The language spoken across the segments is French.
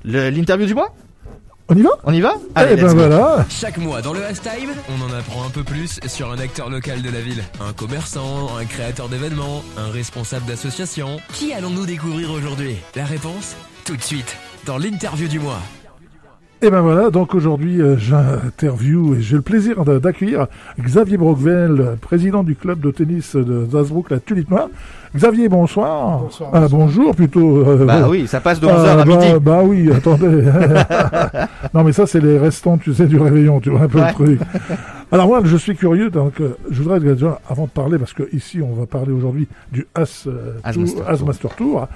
L'interview du mois? On y va? On y va? Allez, ben voilà. Chaque mois dans le Hashtime, on en apprend un peu plus sur un acteur local de la ville. Un commerçant, un créateur d'événements, un responsable d'association. Qui allons-nous découvrir aujourd'hui? La réponse, tout de suite, dans l'interview du mois. Et ben voilà, donc aujourd'hui j'interview et j'ai le plaisir d'accueillir Xavier Brockvel, président du club de tennis de Zazbrook, la Tulipe Noire. Xavier, bonsoir. Bonsoir. Ah, bonjour plutôt. Oui, ça passe de 11h à midi. Bah oui, attendez. Non mais ça c'est les restants, tu sais, du réveillon, tu vois un peu le truc. Alors moi je suis curieux, donc je voudrais déjà, avant de parler, parce que ici on va parler aujourd'hui du As Master Tour,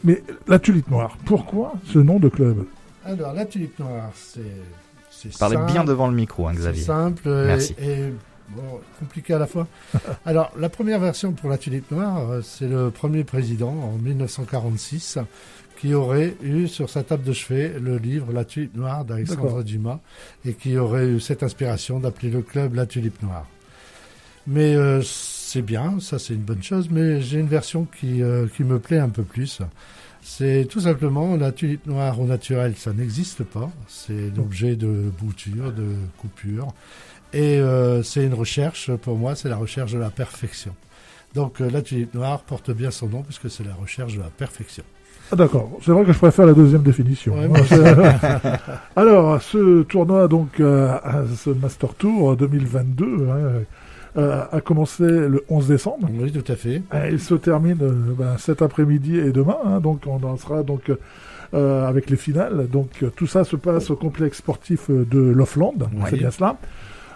mais la Tulipe Noire, pourquoi ce nom de club? Alors, la Tulipe Noire, c'est Parlez simple, bien devant le micro, hein, Xavier. c'est simple Merci. et compliqué à la fois. Alors, la première version pour la Tulipe Noire, c'est le premier président, en 1946, qui aurait eu sur sa table de chevet le livre La Tulipe Noire d'Alexandre Dumas et qui aurait eu cette inspiration d'appeler le club La Tulipe Noire. Mais c'est bien, ça c'est une bonne chose, mais j'ai une version qui me plaît un peu plus. C'est tout simplement la tulipe noire au naturel, ça n'existe pas. C'est l'objet de bouture, de coupure. Et c'est une recherche, pour moi, c'est la recherche de la perfection. Donc la tulipe noire porte bien son nom puisque c'est la recherche de la perfection. Ah, d'accord, c'est vrai que je préfère la deuxième définition. Ouais, Alors, ce tournoi, donc, ce Master Tour 2022, a commencé le 11 décembre. Oui, tout à fait. Il se termine cet après-midi et demain, donc on en sera donc avec les finales. Donc tout ça se passe au complexe sportif de Lofland, c'est bien cela.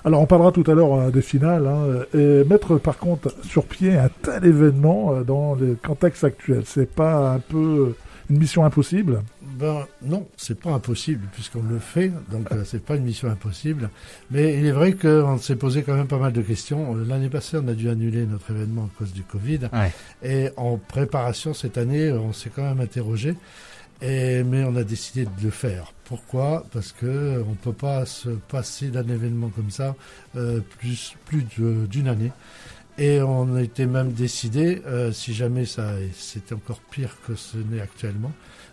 Alors on parlera tout à l'heure des finales, et mettre par contre sur pied un tel événement dans le contexte actuel, c'est pas un peu une mission impossible? Ben non, c'est pas impossible puisqu'on le fait, donc c'est pas une mission impossible. Mais il est vrai qu'on s'est posé quand même pas mal de questions. L'année passée, on a dû annuler notre événement à cause du Covid. Ouais. Et en préparation cette année, on s'est quand même interrogé. Mais on a décidé de le faire. Pourquoi? Parce que on peut pas se passer d'un événement comme ça plus d'une année. Et on a été même décidé, si jamais c'était encore pire que ce n'est actuellement,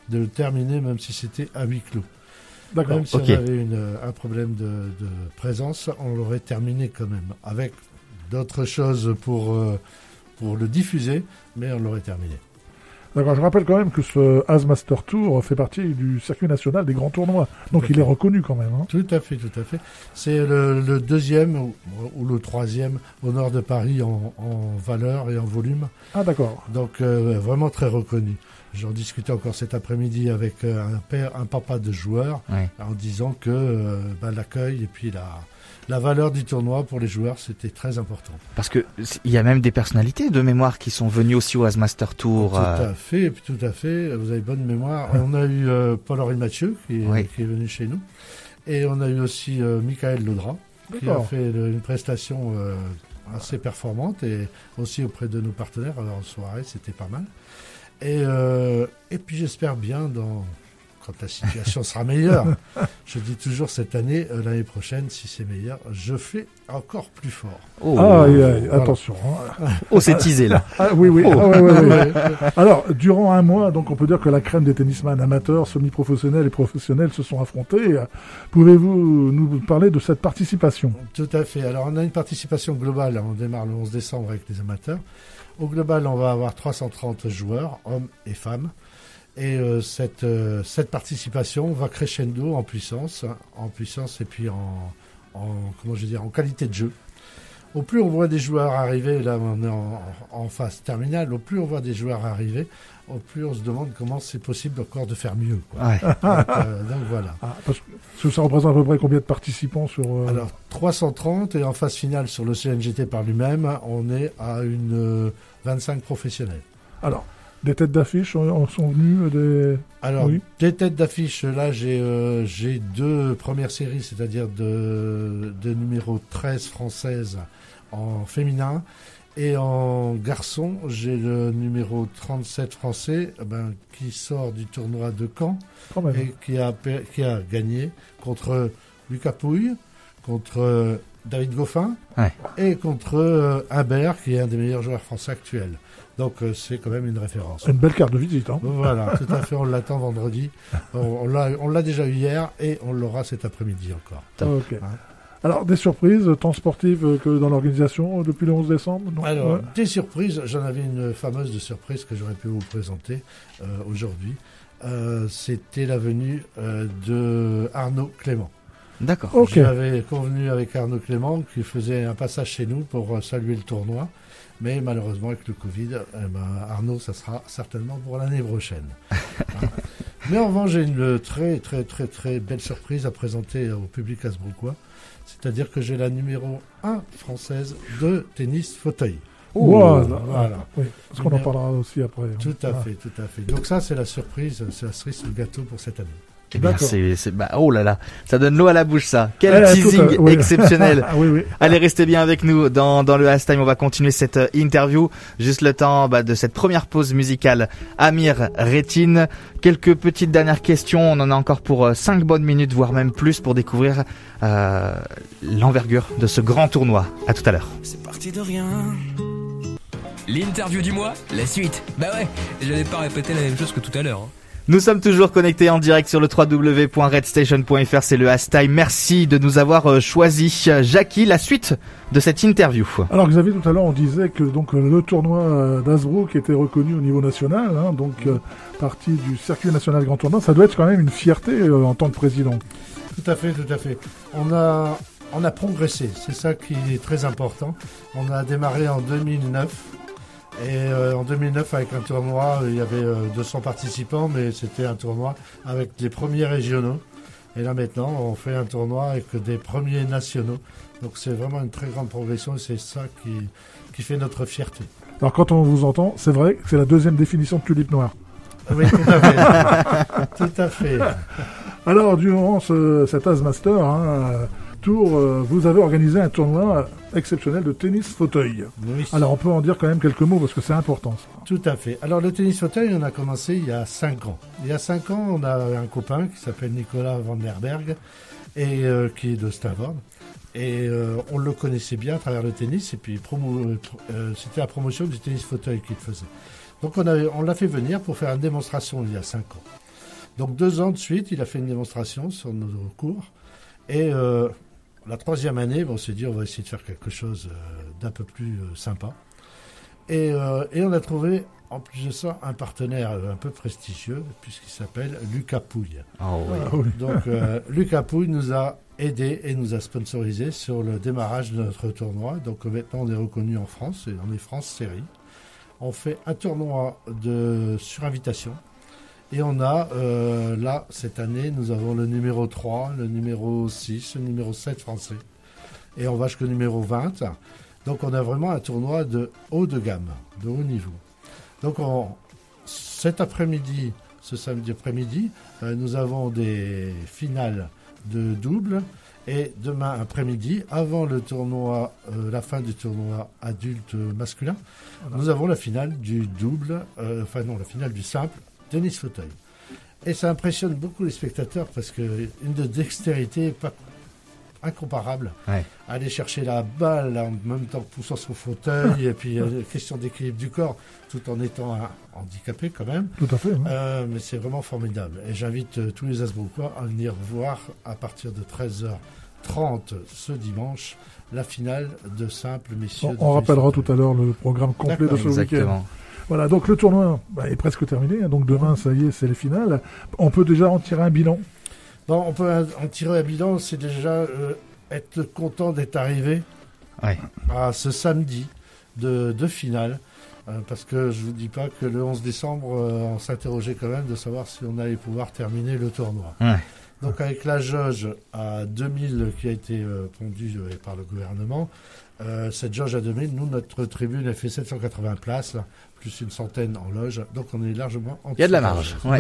de le terminer même si c'était à huis clos. D'accord. Même si on avait un problème de présence, on l'aurait terminé quand même, avec d'autres choses pour le diffuser, mais on l'aurait terminé. D'accord, je rappelle quand même que ce As Master Tour fait partie du circuit national des grands tournois. Donc il est reconnu quand même. Tout à fait, tout à fait. C'est le deuxième ou le troisième au nord de Paris en valeur et en volume. Ah d'accord. Donc vraiment très reconnu. J'en discutais encore cet après-midi avec un papa de joueur, en disant que l'accueil et puis la valeur du tournoi pour les joueurs, c'était très important. Parce que il y a même des personnalités de mémoire qui sont venues aussi au As Master Tour. Tout à fait. Vous avez bonne mémoire. On a eu Paul-Henri Mathieu qui est venu chez nous. Et on a eu aussi Michael Laudra qui a fait une prestation assez performante et aussi auprès de nos partenaires. Alors, en soirée, c'était pas mal. Et puis j'espère bien quand la situation sera meilleure. Je dis toujours cette année, l'année prochaine, si c'est meilleur, je fais encore plus fort. Voilà. Attention. C'est teasé là. Oui. Oui. Alors, durant un mois, donc on peut dire que la crème des tennisman amateurs, semi-professionnels et professionnels se sont affrontés. Pouvez-vous nous parler de cette participation? Tout à fait. Alors on a une participation globale. On démarre le 11 décembre avec les amateurs. Au global, on va avoir 330 joueurs, hommes et femmes. Et cette participation va crescendo en puissance et puis en qualité de jeu. Au plus on voit des joueurs arriver, là on est en phase terminale, au plus on voit des joueurs arriver, au plus on se demande comment c'est possible encore de faire mieux. Donc voilà. Parce que ça représente à peu près combien de participants sur... Alors 330 et en phase finale sur le CNGT par lui-même, on est à une 25 professionnels. Alors, des têtes d'affiche sont venues Alors, des têtes d'affiche, là, j'ai deux premières séries, c'est-à-dire de numéro 13 française en féminin. Et en garçon, j'ai le numéro 37 français qui sort du tournoi de Caen et qui a gagné contre Lucas Pouille, contre David Goffin et contre Humbert, qui est un des meilleurs joueurs français actuels. Donc c'est quand même une référence. Une belle carte de visite. Hein. Voilà, tout à fait, on l'attend vendredi. On l'a déjà eu hier et on l'aura cet après-midi encore. Ok. Hein. Alors, des surprises, tant sportives que dans l'organisation, depuis le 11 décembre non? Alors, des surprises, j'en avais une fameuse de surprise que j'aurais pu vous présenter aujourd'hui. C'était la venue de Arnaud Clément. D'accord. Okay. J'avais convenu avec Arnaud Clément qui faisait un passage chez nous pour saluer le tournoi. Mais malheureusement, avec le Covid, Arnaud, ça sera certainement pour l'année prochaine. Mais en revanche, j'ai une très, très, très, très belle surprise à présenter au public asbrouckois. C'est-à-dire que j'ai la numéro 1 française de tennis fauteuil. Voilà. Oui, parce qu'on en parlera aussi après. Tout à fait. Donc ça, c'est la surprise, c'est la cerise sur le gâteau pour cette année. Eh bien, oh là là, ça donne l'eau à la bouche, ça. Quel teasing exceptionnel. Oui. Allez, restez bien avec nous dans le Halftime. On va continuer cette interview. Juste le temps de cette première pause musicale. Amir Rétine. Quelques petites dernières questions. On en a encore pour 5 bonnes minutes, voire même plus, pour découvrir l'envergure de ce grand tournoi. À tout à l'heure. C'est parti de rien. L'interview du mois, la suite. Bah ouais, je n'ai pas répété la même chose que tout à l'heure. Nous sommes toujours connectés en direct sur le www.redstation.fr, c'est le Halftime. Merci de nous avoir choisi. Jackie, la suite de cette interview. Alors Xavier, tout à l'heure on disait que donc le tournoi d'Hazebrouck était reconnu au niveau national, partie du circuit national grand tournoi. Ça doit être quand même une fierté en tant que président. Tout à fait. On a progressé, c'est ça qui est très important. On a démarré en 2009. Et en 2009, avec un tournoi, il y avait 200 participants, mais c'était un tournoi avec les premiers régionaux. Et là maintenant, on fait un tournoi avec des premiers nationaux. Donc c'est vraiment une très grande progression et c'est ça qui fait notre fierté. Alors quand on vous entend, c'est vrai que c'est la deuxième définition de tulipe noire. Oui, tout à fait. Tout à fait. Alors durant cet Azmaster Tour, vous avez organisé un tournoi exceptionnel de tennis fauteuil. Oui. Alors on peut en dire quand même quelques mots parce que c'est important ça. Tout à fait. Alors le tennis fauteuil, on a commencé il y a 5 ans. Il y a 5 ans, on a un copain qui s'appelle Nicolas Van der Berg et qui est de Stavoren. Et on le connaissait bien à travers le tennis et puis c'était la promotion du tennis fauteuil qu'il faisait. Donc on l'a fait venir pour faire une démonstration il y a 5 ans. Donc 2 ans de suite, il a fait une démonstration sur nos cours et la 3e année, on s'est dit on va essayer de faire quelque chose d'un peu plus sympa. Et on a trouvé, en plus de ça, un partenaire un peu prestigieux, puisqu'il s'appelle Lucas Pouille. Oh, oui. Donc Lucas Pouille nous a aidés et nous a sponsorisés sur le démarrage de notre tournoi. Donc maintenant on est reconnu en France, et on est France Série. On fait un tournoi sur invitation. Et on a, là, cette année, nous avons le numéro 3, le numéro 6, le numéro 7 français. Et on va jusqu'au numéro 20. Donc on a vraiment un tournoi de haut de gamme, de haut niveau. Donc cet après-midi, ce samedi après-midi, nous avons des finales de double. Et demain après-midi, avant le tournoi, la fin du tournoi adulte masculin, nous avons la finale du double, la finale du simple, tennis fauteuil. Et ça impressionne beaucoup les spectateurs parce qu'une de dextérité pas incomparable. Ouais. Aller chercher la balle en même temps que poussant son fauteuil et puis question d'équilibre du corps tout en étant handicapé quand même. Tout à fait. Mais c'est vraiment formidable. Et j'invite tous les Azbrouckois à venir voir à partir de 13h30 ce dimanche la finale de simple messieurs. On rappellera tout à l'heure le programme complet de ce week-end. Voilà, donc le tournoi est presque terminé. Donc demain, ça y est, c'est les finales. On peut déjà en tirer un bilan. Bon, on peut en tirer un bilan, c'est déjà être content d'être arrivé à ce samedi de finale. Parce que je ne vous dis pas que le 11 décembre, on s'interrogeait quand même de savoir si on allait pouvoir terminer le tournoi. Ouais. Donc avec la jauge à 2000 qui a été pondue par le gouvernement, cette jauge à 2000, nous, notre tribune, elle fait 780 places, plus une centaine en loge, donc on est largement en dessous. Il y a de la marge. Ouais.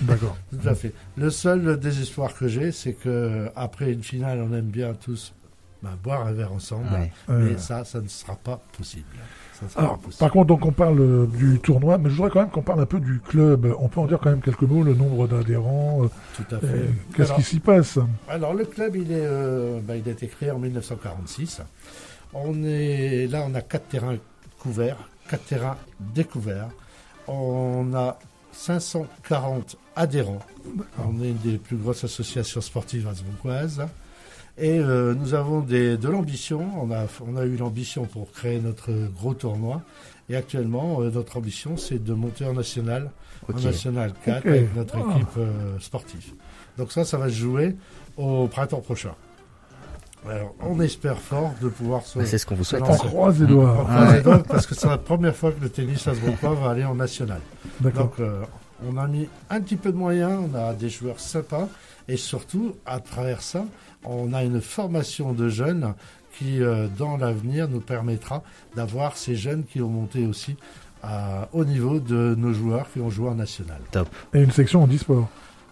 D'accord. Tout à fait. Le seul désespoir que j'ai, c'est que après une finale, on aime bien tous boire un verre ensemble. Ouais. Mais ça ne sera pas possible. Alors, par contre, donc on parle du tournoi, mais je voudrais quand même qu'on parle un peu du club. On peut en dire quand même quelques mots, le nombre d'adhérents. Tout à fait. Qu'est-ce qui s'y passe? Alors, le club, il a été créé en 1946. On a 4 terrains couverts, 4 terrains découverts. On a 540 adhérents. On est une des plus grosses associations sportives hazebrouckoises. Et nous avons de l'ambition. On a eu l'ambition pour créer notre gros tournoi. Et actuellement, notre ambition, c'est de monter en national, en national 4 avec notre équipe sportive. Donc ça va se jouer au printemps prochain. Alors, on espère fort de pouvoir c'est ce qu'on vous souhaite. On croise les doigts. On croise les doigts parce que c'est la première fois que le tennis hazebrouckois va aller en national. D'accord. Donc, on a mis un petit peu de moyens, on a des joueurs sympas et surtout, à travers ça, on a une formation de jeunes qui, dans l'avenir, nous permettra d'avoir ces jeunes qui ont monté aussi au niveau de nos joueurs qui ont joué en national. Top. Et une section handisport.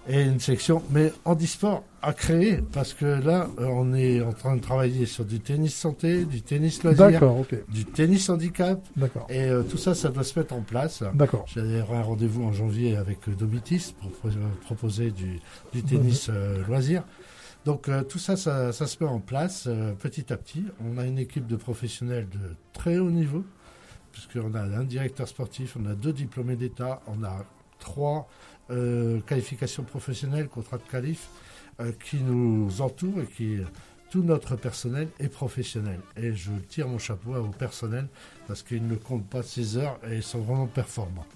Et une section, mais handisport à créer, parce que là, on est en train de travailler sur du tennis santé, du tennis loisir, du tennis handicap. D'accord. Et tout ça doit se mettre en place. D'accord. J'ai un rendez-vous en janvier avec Domitis pour proposer du tennis loisir. Donc tout ça se met en place petit à petit. On a une équipe de professionnels de très haut niveau, puisqu'on a un directeur sportif, on a 2 diplômés d'État, on a 3 qualifications professionnelles, contrat de qualif, qui nous entourent et qui tout notre personnel est professionnel. Et je tire mon chapeau au personnel parce qu'ils ne comptent pas 6 heures et ils sont vraiment performants.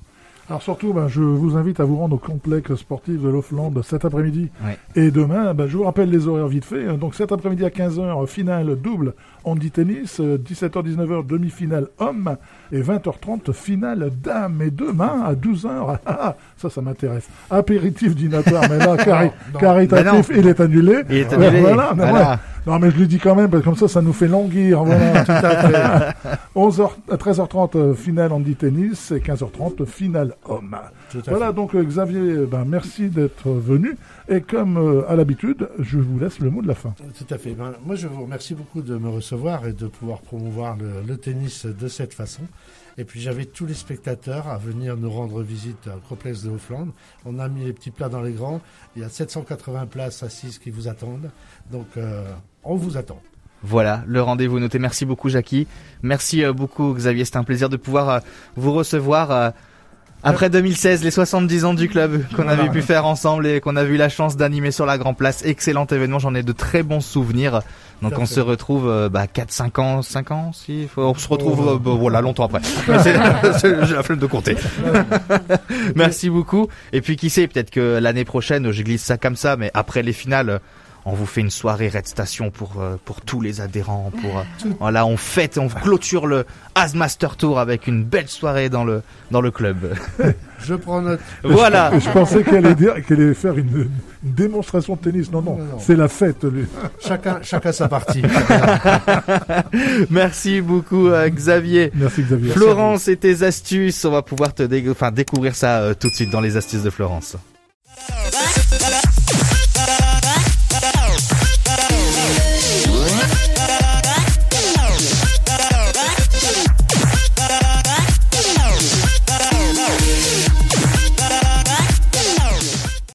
Alors surtout, je vous invite à vous rendre au complexe sportif de Lofland cet après-midi et demain. Je vous rappelle les horaires vite fait. Donc cet après-midi à 15h, finale double handi tennis, 17h-19h, demi-finale homme et 20h30, finale dame. Et demain à 12h, ça m'intéresse. Apéritif dînatoire, mais là, caritatif, il est annulé. Il est annulé. Voilà. Non, mais je lui dis quand même, parce que comme ça nous fait languir. Voilà, tout à fait. 13h30, finale handi tennis et 15h30, finale homme. Voilà, donc Xavier, merci d'être venu. Et comme à l'habitude, je vous laisse le mot de la fin. Tout à fait. Moi, je vous remercie beaucoup de me recevoir et de pouvoir promouvoir le tennis de cette façon. Et puis, j'invite tous les spectateurs à venir nous rendre visite au complexe de Lofland. On a mis les petits plats dans les grands. Il y a 780 places assises qui vous attendent. Donc, on vous attend. Voilà, le rendez-vous noté. Merci beaucoup, Jackie. Merci beaucoup, Xavier. C'était un plaisir de pouvoir vous recevoir après 2016, les 70 ans du club qu'on avait pu faire ensemble et qu'on a eu la chance d'animer sur la Grand Place. Excellent événement, j'en ai de très bons souvenirs. Donc on se retrouve 4-5 ans, 5 ans si on se retrouve longtemps après. J'ai la flemme de compter. Merci beaucoup. Et puis qui sait, peut-être que l'année prochaine, je glisse ça comme ça, mais après les finales, on vous fait une soirée Red Station pour tous les adhérents. Voilà, on fête, on clôture le Hazmaster Tour avec une belle soirée dans le club. Je prends note. Voilà. Je pensais qu'elle allait faire une démonstration de tennis. Non. C'est la fête. Lui. Chacun sa partie. Merci beaucoup, Xavier. Merci, Xavier. Florence et tes astuces. On va pouvoir découvrir ça tout de suite dans les astuces de Florence.